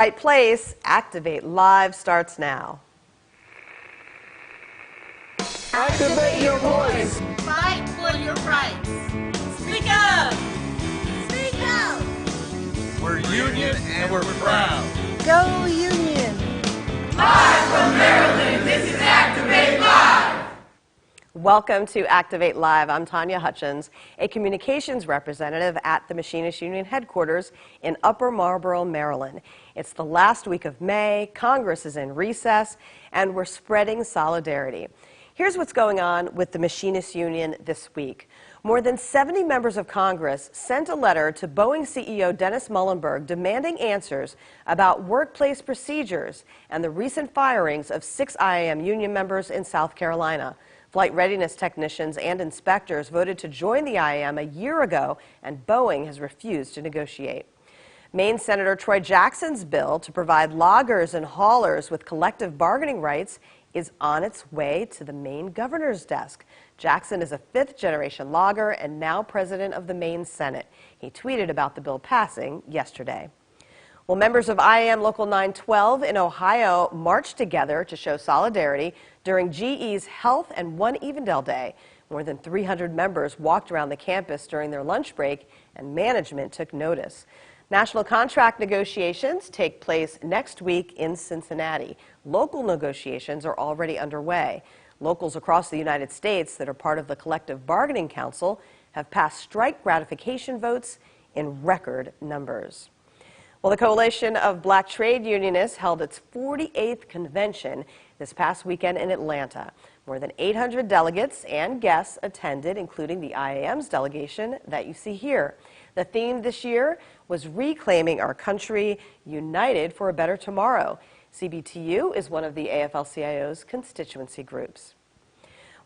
Right place, Activate Live starts now. Activate your voice. Fight for your rights. Speak up. Speak out. We're union and we're proud. Go Union. Live from Maryland, this is Activate Live. Welcome to Activate Live. I'm Tanya Hutchins, a communications representative at the Machinists Union headquarters in Upper Marlboro, Maryland. It's the last week of May, Congress is in recess, and we're spreading solidarity. Here's what's going on with the Machinists Union this week. More than 70 members of Congress sent a letter to Boeing CEO Dennis Muhlenberg demanding answers about workplace procedures and the recent firings of 6 IAM union members in South Carolina. Flight readiness technicians and inspectors voted to join the IAM a year ago, and Boeing has refused to negotiate. Maine Senator Troy Jackson's bill to provide loggers and haulers with collective bargaining rights is on its way to the Maine governor's desk. Jackson is a fifth-generation logger and now president of the Maine Senate. He tweeted about the bill passing yesterday. Well, members of IAM Local 912 in Ohio marched together to show solidarity during GE's Health and One Evendale Day. More than 300 members walked around the campus during their lunch break, and management took notice. National contract negotiations take place next week in Cincinnati. Local negotiations are already underway. Locals across the United States that are part of the Collective Bargaining Council have passed strike ratification votes in record numbers. Well, the Coalition of Black Trade Unionists held its 48th convention this past weekend in Atlanta. More than 800 delegates and guests attended, including the IAM's delegation that you see here. The theme this year was Reclaiming Our Country, United for a Better Tomorrow. CBTU is one of the AFL-CIO's constituency groups.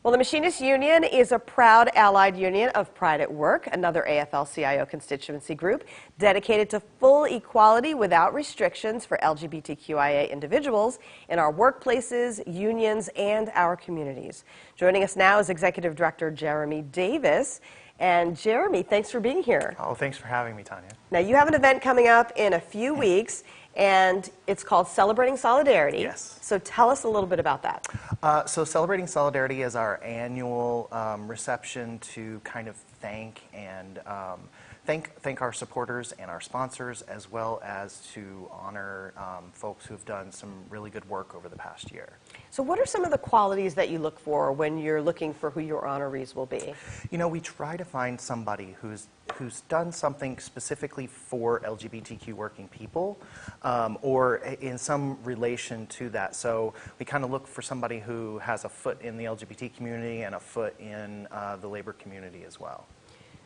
Well, the Machinists Union is a proud allied union of Pride at Work, another AFL-CIO constituency group dedicated to full equality without restrictions for LGBTQIA individuals in our workplaces, unions, and our communities. Joining us now is Executive Director Jerame Davis. And Jerame, thanks for being here. Oh, thanks for having me, Tanya. Now, you have an event coming up in a few weeks, and it's called Celebrating Solidarity. Yes. So tell us a little bit about that. So Celebrating Solidarity is our annual reception to kind of thank our supporters and our sponsors, as well as to honor folks who have done some really good work over the past year. So what are some of the qualities that you look for when you're looking for who your honorees will be? You know, we try to find somebody who's done something specifically for LGBTQ working people, or in some relation to that. So we kind of look for somebody who has a foot in the LGBT community and a foot in the labor community as well.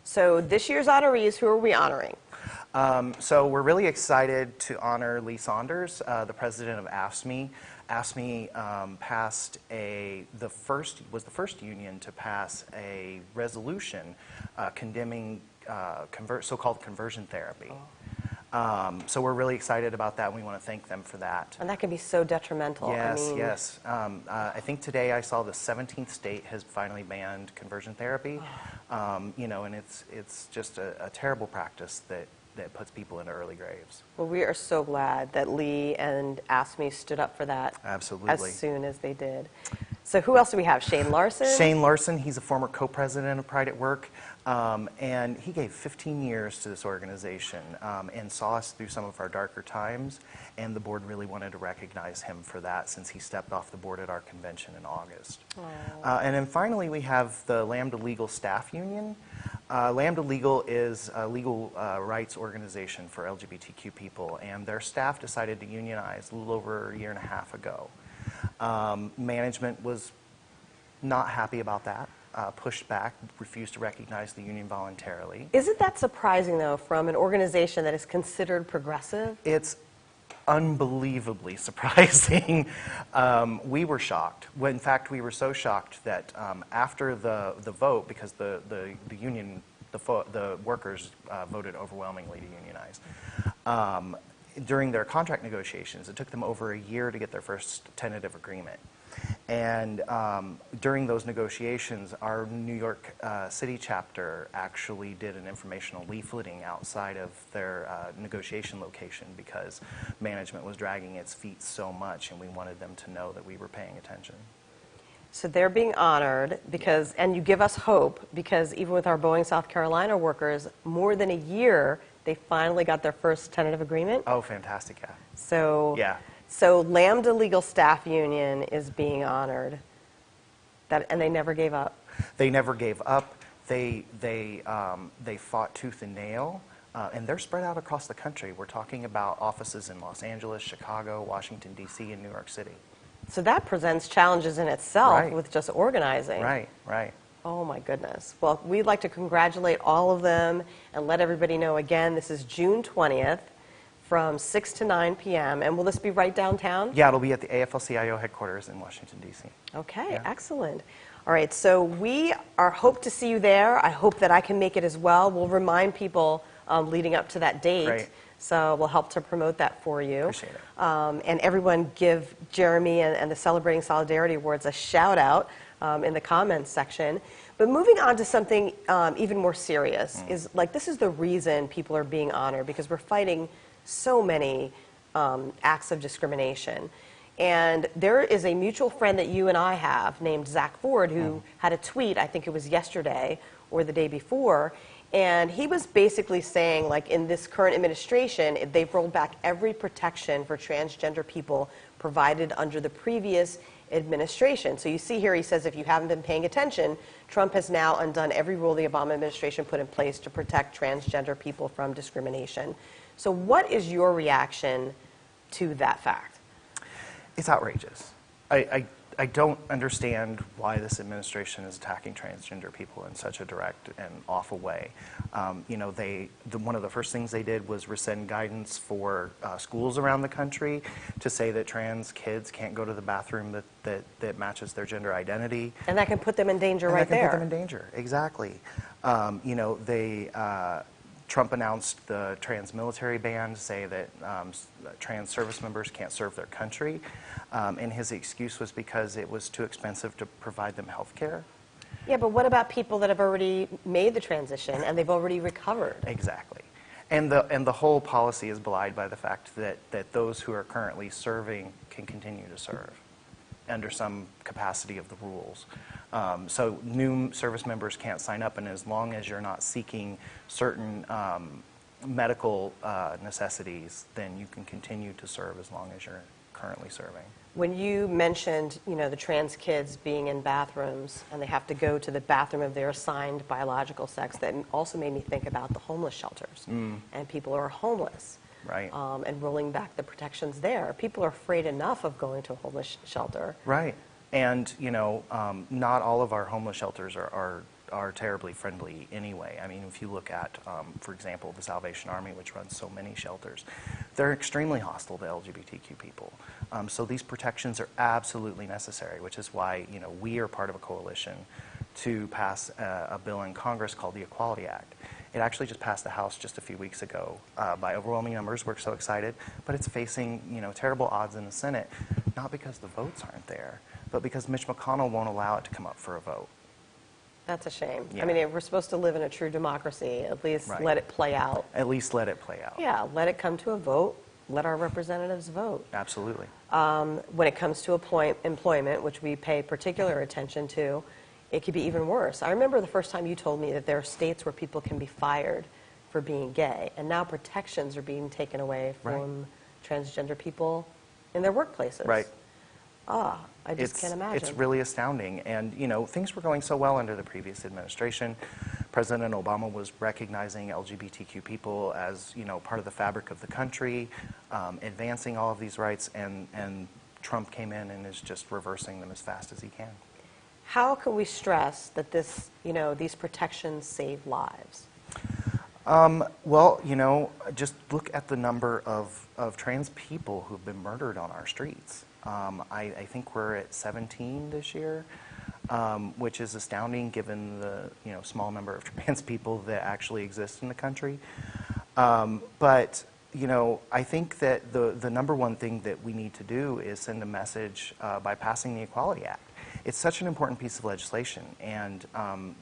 So this year's honorees, who are we honoring? So we're really excited to honor Lee Saunders, the president of AFSCME. AFSCME was the first union to pass a resolution condemning so-called conversion therapy. So we're really excited about that, and we want to thank them for that. And that can be so detrimental. Yes, yes. I think today I saw the 17th state has finally banned conversion therapy. You know, and it's just a terrible practice that puts people into early graves. Well, we are so glad that Lee and AFSCME stood up for that. Absolutely. As soon as they did. So who else do we have? Shane Larson? Shane Larson, he's a former co-president of Pride at Work, and he gave 15 years to this organization and saw us through some of our darker times, and the board really wanted to recognize him for that since he stepped off the board at our convention in August. And then finally we have the Lambda Legal Staff Union. Lambda Legal is a legal rights organization for LGBTQ people, and their staff decided to unionize a little over a year and a half ago. Management was not happy about that, pushed back, refused to recognize the union voluntarily. Isn't that surprising, though, from an organization that is considered progressive? It's unbelievably surprising. We were shocked. Well, in fact, we were so shocked that after the vote, because the union, the workers voted overwhelmingly to unionize, during their contract negotiations, it took them over a year to get their first tentative agreement. And during those negotiations, our New York City chapter actually did an informational leafleting outside of their negotiation location because management was dragging its feet so much, and we wanted them to know that we were paying attention. So they're being honored because, and you give us hope, because even with our Boeing South Carolina workers, more than a year, they finally got their first tentative agreement. Oh, fantastic, yeah. So, Yeah. so Lambda Legal Staff Union is being honored, and they never gave up. They never gave up. They fought tooth and nail, and they're spread out across the country. We're talking about offices in Los Angeles, Chicago, Washington, D.C., and New York City. So that presents challenges in itself Right. with just organizing. Right, right. Oh my goodness. Well, we'd like to congratulate all of them and let everybody know again, this is June 20th from 6 to 9 p.m. And will this be right downtown? Yeah, it'll be at the AFL-CIO headquarters in Washington, D.C. Okay, Yeah. excellent. All right, so we hope to see you there. I hope that I can make it as well. We'll remind people leading up to that date. Great. So we'll help to promote that for you. Appreciate it. And everyone give Jerame and the Celebrating Solidarity Awards a shout out in the comments section. But moving on to something even more serious is like this is the reason people are being honored, because we're fighting so many acts of discrimination. And there is a mutual friend that you and I have named Zach Ford who had a tweet, I think it was yesterday or the day before, and he was basically saying, like, in this current administration, they've rolled back every protection for transgender people provided under the previous administration. So you see here, he says, if you haven't been paying attention, Trump has now undone every rule the Obama administration put in place to protect transgender people from discrimination. So what is your reaction to that fact? It's outrageous. I don't understand why this administration is attacking transgender people in such a direct and awful way. You know, one of the first things they did was rescind guidance for schools around the country to say that trans kids can't go to the bathroom that matches their gender identity. And that can put them in danger And right that can there. put them in danger, exactly. You know, Trump announced the trans military ban to say that trans service members can't serve their country, and his excuse was because it was too expensive to provide them health care. Yeah, but what about people that have already made the transition and they've already recovered? Exactly. And the whole policy is belied by the fact that those who are currently serving can continue to serve under some capacity of the rules. So new service members can't sign up, and as long as you're not seeking certain medical necessities, then you can continue to serve as long as you're currently serving. When you mentioned, you know, the trans kids being in bathrooms and they have to go to the bathroom of their assigned biological sex, that also made me think about the homeless shelters and people who are homeless. Right. And rolling back the protections there. People are afraid enough of going to a homeless shelter. Right. And, you know, not all of our homeless shelters are terribly friendly anyway. I mean, if you look at, for example, the Salvation Army, which runs so many shelters, they're extremely hostile to LGBTQ people. So these protections are absolutely necessary, which is why, you know, we are part of a coalition to pass a bill in Congress called the Equality Act. It actually just passed the House just a few weeks ago by overwhelming numbers. We're so excited, but it's facing, you know, terrible odds in the Senate, not because the votes aren't there, but because Mitch McConnell won't allow it to come up for a vote. That's a shame. Yeah. I mean, if we're supposed to live in a true democracy, at least Right. let it play out. At least let it play out. Yeah, let it come to a vote. Let our representatives vote. Absolutely. When it comes to employment, which we pay particular attention to, it could be even worse. I remember the first time you told me that there are states where people can be fired for being gay, and now protections are being taken away from transgender people in their workplaces. Right. I just can't imagine. It's really astounding. And, you know, things were going so well under the previous administration. President Obama was recognizing LGBTQ people as, you know, part of the fabric of the country, advancing all of these rights, and Trump came in and is just reversing them as fast as he can. How can we stress that this, you know, these protections save lives? Well, you know, just look at the number of trans people who've been murdered on our streets. I think we're at 17 this year, which is astounding given the, you know, small number of trans people that actually exist in the country. But, I think that the number one thing that we need to do is send a message by passing the Equality Act. It's such an important piece of legislation, and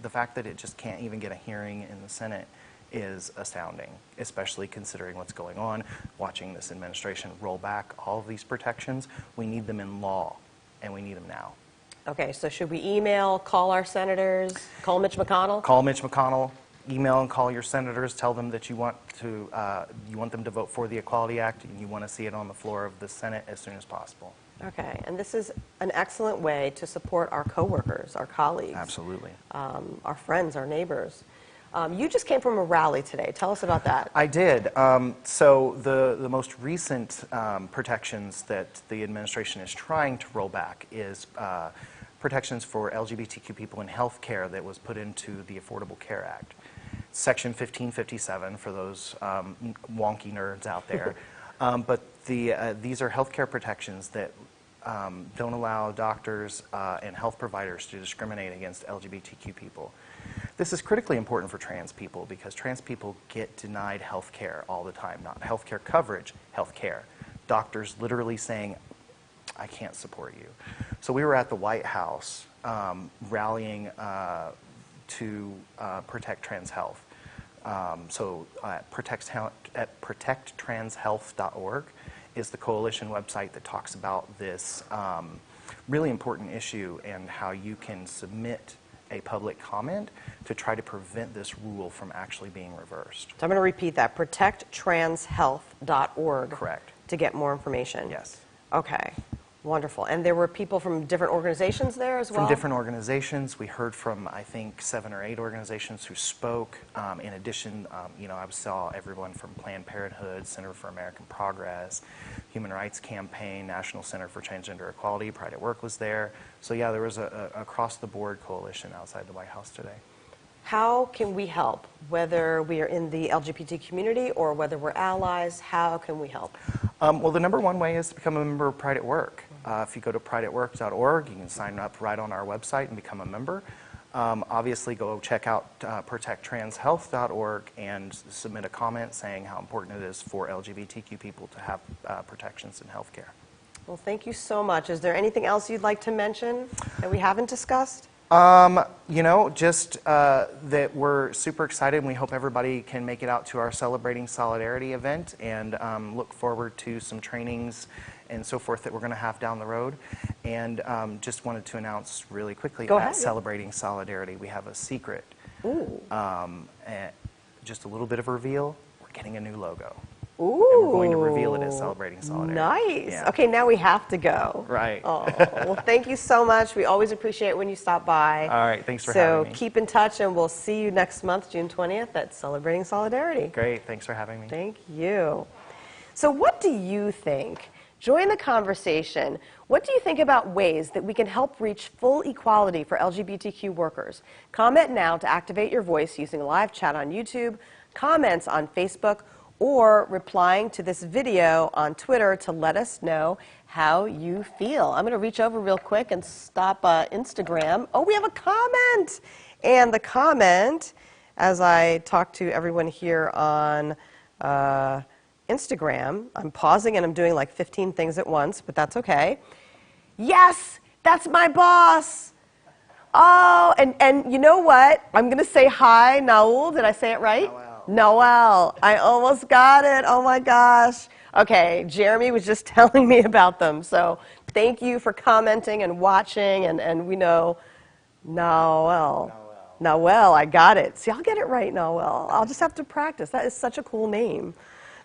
the fact that it just can't even get a hearing in the Senate is astounding, especially considering what's going on, watching this administration roll back all of these protections. We need them in law, and we need them now. Okay, so should we email, call our senators, call Mitch McConnell? Call Mitch McConnell, email and call your senators, tell them that you want them to vote for the Equality Act, and you want to see it on the floor of the Senate as soon as possible. Okay, and this is an excellent way to support our coworkers, our colleagues. Absolutely. Our friends, our neighbors. You just came from a rally today. Tell us about that. I did. So the most recent protections that the administration is trying to roll back is protections for LGBTQ people in health care that was put into the Affordable Care Act. Section 1557 for those wonky nerds out there. But these are health care protections that don't allow doctors and health providers to discriminate against LGBTQ people. This is critically important for trans people because trans people get denied health care all the time, not health care coverage, health care. Doctors literally saying, I can't support you. So we were at the White House rallying to protect trans health. So at protecttranshealth.org is the coalition website that talks about this really important issue and how you can submit a public comment to try to prevent this rule from actually being reversed. So I'm going to repeat that, protecttranshealth.org. Correct. To get more information. Yes. Okay, wonderful. And there were people from different organizations there as well? From different organizations. We heard from, I think, 7 or 8 organizations who spoke. In addition, I saw everyone from Planned Parenthood, Center for American Progress, Human Rights Campaign, National Center for Transgender Equality, Pride at Work was there. So yeah, there was a across-the-board coalition outside the White House today. How can we help, whether we are in the LGBT community or whether we're allies? How can we help? Well, the number one way is to become a member of Pride at Work. If you go to prideatwork.org, you can sign up right on our website and become a member. Obviously, go check out protecttranshealth.org and submit a comment saying how important it is for LGBTQ people to have protections in health care. Well, thank you so much. Is there anything else you'd like to mention that we haven't discussed? Just that we're super excited and we hope everybody can make it out to our Celebrating Solidarity event and look forward to some trainings and so forth that we're going to have down the road. And just wanted to announce really quickly Go at ahead. Celebrating Solidarity, we have a secret. Ooh. Just a little bit of reveal, we're getting a new logo. Ooh. And we're going to reveal it at Celebrating Solidarity. Nice. Yeah. Okay, now we have to go. Right. Oh, well, thank you so much. We always appreciate it when you stop by. All right, thanks for having me. So keep in touch, and we'll see you next month, June 20th, at Celebrating Solidarity. Great, thanks for having me. Thank you. So what do you think? Join the conversation. What do you think about ways that we can help reach full equality for LGBTQ workers? Comment now to activate your voice using live chat on YouTube, comments on Facebook, or replying to this video on Twitter to let us know how you feel. I'm going to reach over real quick and stop Instagram. Oh, we have a comment! And the comment, as I talk to everyone here on Instagram, I'm pausing and I'm doing like 15 things at once, but that's okay. Yes, that's my boss! Oh, and you know what? I'm going to say hi, Naul. Did I say it right? Noel. I almost got it. Oh my gosh. Okay, Jerame was just telling me about them. So thank you for commenting and watching. And we know Noel. Noel, I got it. See, I'll get it right, Noel. I'll just have to practice. That is such a cool name.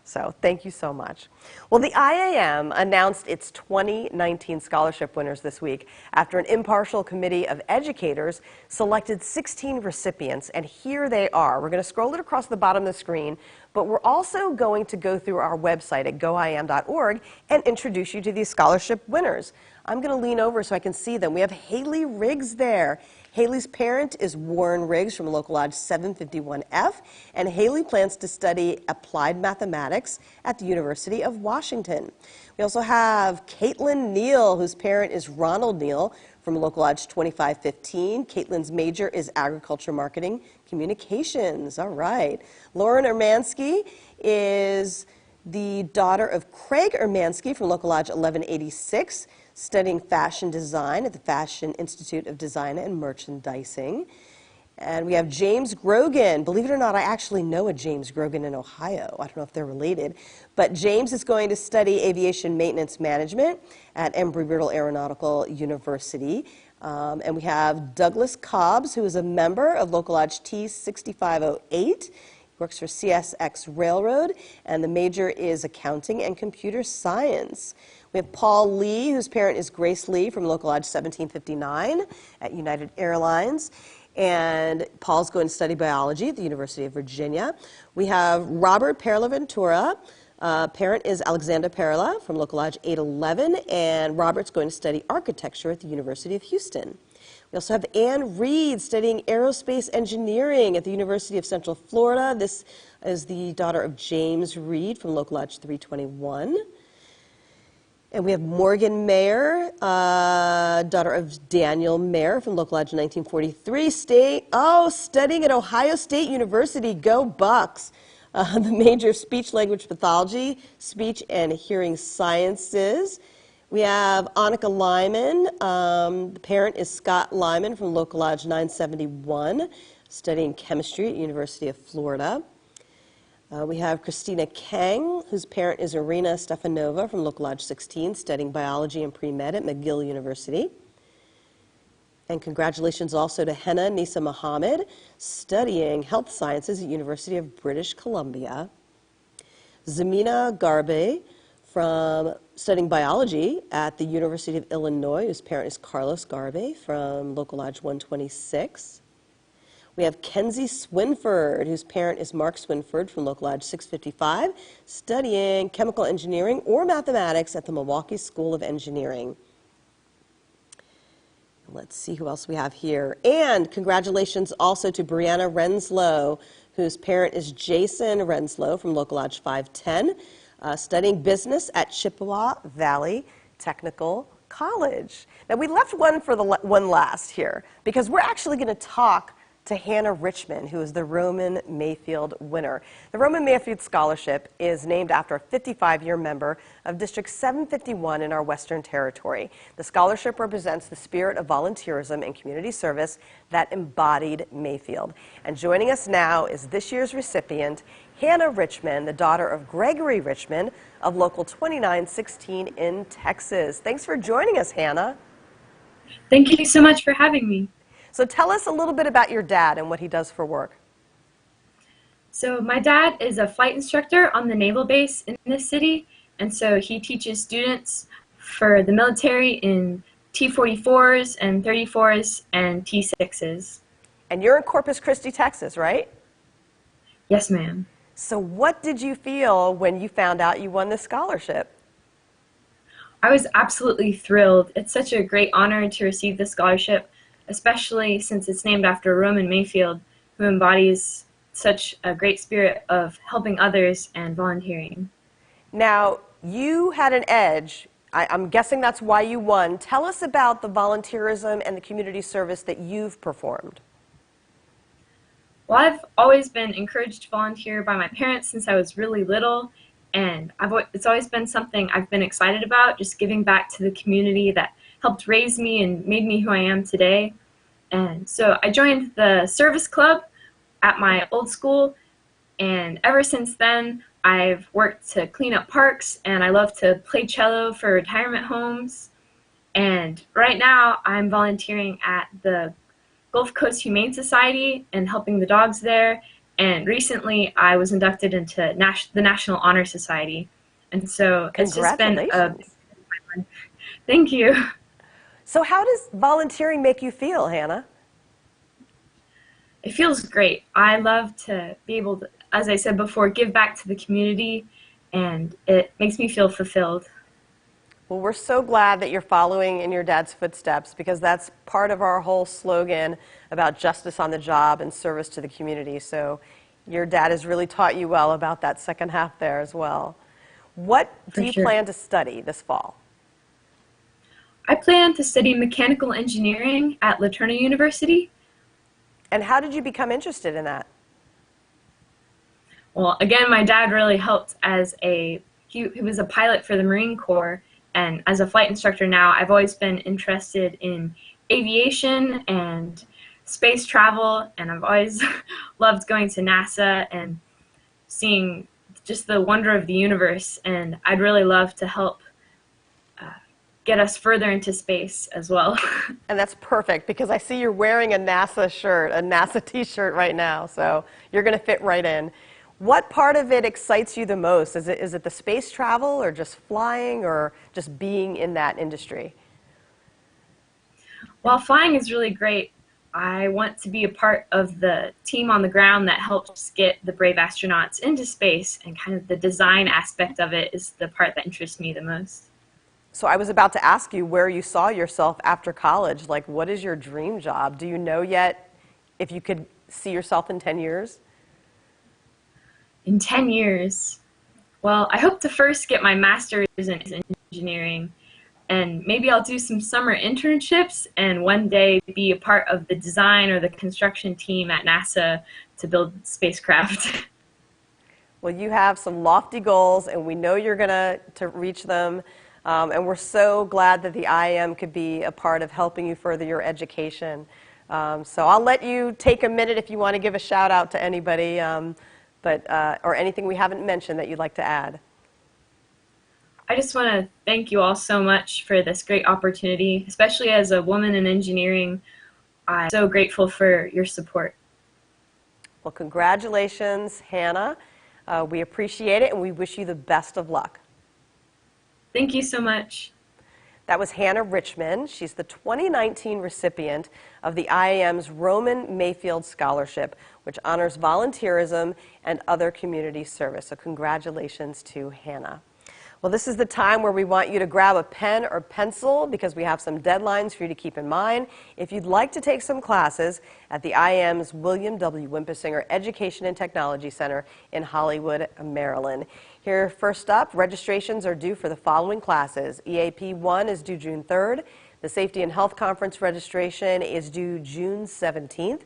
So thank you so much. Well, the IAM announced its 2019 scholarship winners this week after an impartial committee of educators selected 16 recipients, and here they are. We're going to scroll it across the bottom of the screen, but we're also going to go through our website at goiam.org and introduce you to these scholarship winners. I'm going to lean over so I can see them. We have Haley Riggs there. Haley's parent is Warren Riggs from Local Lodge 751F, and Haley plans to study applied mathematics at the University of Washington. We also have Caitlin Neal, whose parent is Ronald Neal from Local Lodge 2515. Caitlin's major is Agriculture Marketing Communications. All right. Lauren Ermansky is the daughter of Craig Ermansky from Local Lodge 1186, studying fashion design at the Fashion Institute of Design and Merchandising. And we have James Grogan. Believe it or not, I actually know a James Grogan in Ohio. I don't know if they're related. But James is going to study aviation maintenance management at Embry-Riddle Aeronautical University. And we have Douglas Cobbs, who is a member of Local Lodge T6508. He works for CSX Railroad, and the major is accounting and computer science. We have Paul Lee, whose parent is Grace Lee from Local Lodge 1759 at United Airlines. And Paul's going to study biology at the University of Virginia. We have Robert Perla-Ventura. Parent is Alexander Perla from Local Lodge 811, and Robert's going to study architecture at the University of Houston. We also have Ann Reed studying aerospace engineering at the University of Central Florida. This is the daughter of James Reed from Local Lodge 321. And we have Morgan Mayer, daughter of Daniel Mayer from Local Lodge 1943, studying at Ohio State University. Go Bucks! The major speech language pathology, speech and hearing sciences. We have Annika Lyman. The parent is Scott Lyman from Local Lodge 971, studying chemistry at University of Florida. We have Christina Kang, whose parent is Irina Stefanova from Local Lodge 16, studying biology and pre-med at McGill University. And congratulations also to Henna Nisa Mohammed, studying health sciences at University of British Columbia. Zamina Garbe, from studying biology at the University of Illinois, whose parent is Carlos Garbe from Local Lodge 126. We have Kenzie Swinford, whose parent is Mark Swinford from Local Lodge 655, studying chemical engineering or mathematics at the Milwaukee School of Engineering. Let's see who else we have here. And congratulations also to Brianna Renslow, whose parent is Jason Renslow from Local Lodge 510, studying business at Chippewa Valley Technical College. Now, we left one for one last here because we're actually going to talk to Hannah Richmond, who is the Roman Mayfield winner. The Roman Mayfield Scholarship is named after a 55-year member of District 751 in our Western Territory. The scholarship represents the spirit of volunteerism and community service that embodied Mayfield. And joining us now is this year's recipient, Hannah Richmond, the daughter of Gregory Richmond of Local 2916 in Texas. Thanks for joining us, Hannah. Thank you so much for having me. So tell us a little bit about your dad and what he does for work. So my dad is a flight instructor on the naval base in this city, and so he teaches students for the military in T-44s and 34s and T-6s. And you're in Corpus Christi, Texas, right? Yes, ma'am. So what did you feel when you found out you won this scholarship? I was absolutely thrilled. It's such a great honor to receive this scholarship, especially since it's named after Roman Mayfield, who embodies such a great spirit of helping others and volunteering. Now, you had an edge. I'm guessing that's why you won. Tell us about the volunteerism and the community service that you've performed. Well, I've always been encouraged to volunteer by my parents since I was really little, and it's always been something I've been excited about, just giving back to the community that helped raise me and made me who I am today. And so I joined the service club at my old school, and ever since then I've worked to clean up parks, and I love to play cello for retirement homes. And right now I'm volunteering at the Gulf Coast Humane Society and helping the dogs there. And recently I was inducted into the National Honor Society. And so it's just been a... Thank you. So how does volunteering make you feel, Hannah? It feels great. I love to be able to, as I said before, give back to the community, and it makes me feel fulfilled. Well, we're so glad that you're following in your dad's footsteps, because that's part of our whole slogan about justice on the job and service to the community. So your dad has really taught you well about that second half there as well. What do you plan to study this fall? I plan to study mechanical engineering at LaTourneau University. And how did you become interested in that? Well, again, my dad really helped as he was a pilot for the Marine Corps, and as a flight instructor now, I've always been interested in aviation and space travel, and I've always loved going to NASA and seeing just the wonder of the universe, and I'd really love to help get us further into space as well. And that's perfect because I see you're wearing a NASA shirt, a NASA t-shirt right now, so you're going to fit right in. What part of it excites you the most? Is it the space travel or just flying or just being in that industry? While flying is really great, I want to be a part of the team on the ground that helps get the brave astronauts into space, and kind of the design aspect of it is the part that interests me the most. So I was about to ask you where you saw yourself after college. Like, what is your dream job? Do you know yet if you could see yourself in 10 years? In 10 years, well, I hope to first get my master's in engineering, and maybe I'll do some summer internships and one day be a part of the design or the construction team at NASA to build spacecraft. Well, you have some lofty goals, and we know you're going to reach them. And we're so glad that the IAM could be a part of helping you further your education. So I'll let you take a minute if you want to give a shout out to anybody, or anything we haven't mentioned that you'd like to add. I just want to thank you all so much for this great opportunity, especially as a woman in engineering. I'm so grateful for your support. Well, congratulations, Hannah. We appreciate it, and we wish you the best of luck. Thank you so much. That was Hannah Richmond. She's the 2019 recipient of the IAM's Roman Mayfield Scholarship, which honors volunteerism and other community service. So congratulations to Hannah. Well, this is the time where we want you to grab a pen or pencil because we have some deadlines for you to keep in mind. If you'd like to take some classes at the IAM's William W. Wimpesinger Education and Technology Center in Hollywood, Maryland. Here, first up, registrations are due for the following classes. EAP 1 is due June 3rd. The Safety and Health Conference registration is due June 17th.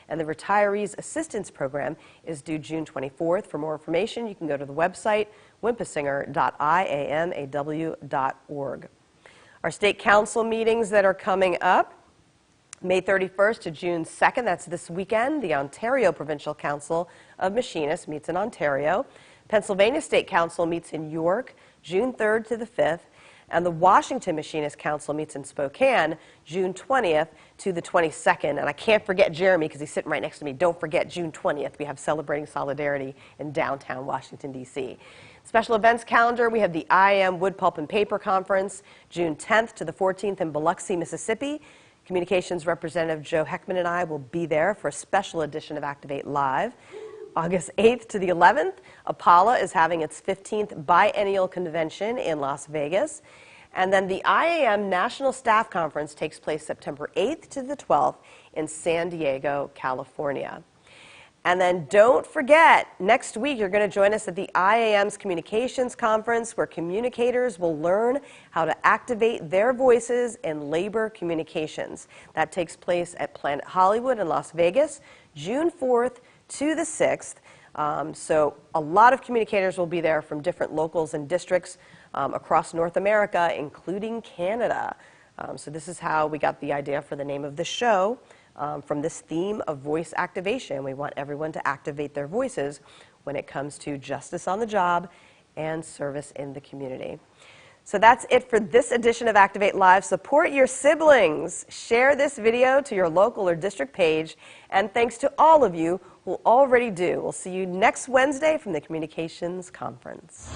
And the Retirees Assistance Program is due June 24th. For more information, you can go to the website, wimpesinger.iamaw.org. Our state council meetings that are coming up, May 31st to June 2nd, that's this weekend. The Ontario Provincial Council of Machinists meets in Ontario. Pennsylvania State Council meets in York, June 3rd to the 5th. And the Washington Machinist Council meets in Spokane, June 20th to the 22nd. And I can't forget Jerame because he's sitting right next to me. Don't forget June 20th. We have Celebrating Solidarity in downtown Washington, D.C. Special events calendar, we have the IAM Wood Pulp and Paper Conference, June 10th to the 14th in Biloxi, Mississippi. Communications Representative Joe Heckman and I will be there for a special edition of Activate Live. August 8th to the 11th, APALA is having its 15th biennial convention in Las Vegas. And then the IAM National Staff Conference takes place September 8th to the 12th in San Diego, California. And then don't forget, next week you're going to join us at the IAM's Communications Conference, where communicators will learn how to activate their voices in labor communications. That takes place at Planet Hollywood in Las Vegas, June 4th to the 6th. So a lot of communicators will be there from different locals and districts across North America, including Canada. So this is how we got the idea for the name of the show, from this theme of voice activation. We want everyone to activate their voices when it comes to justice on the job and service in the community. So that's it for this edition of Activate Live. Support your siblings. Share this video to your local or district page. And thanks to all of you who already do. We'll see you next Wednesday from the Communications Conference.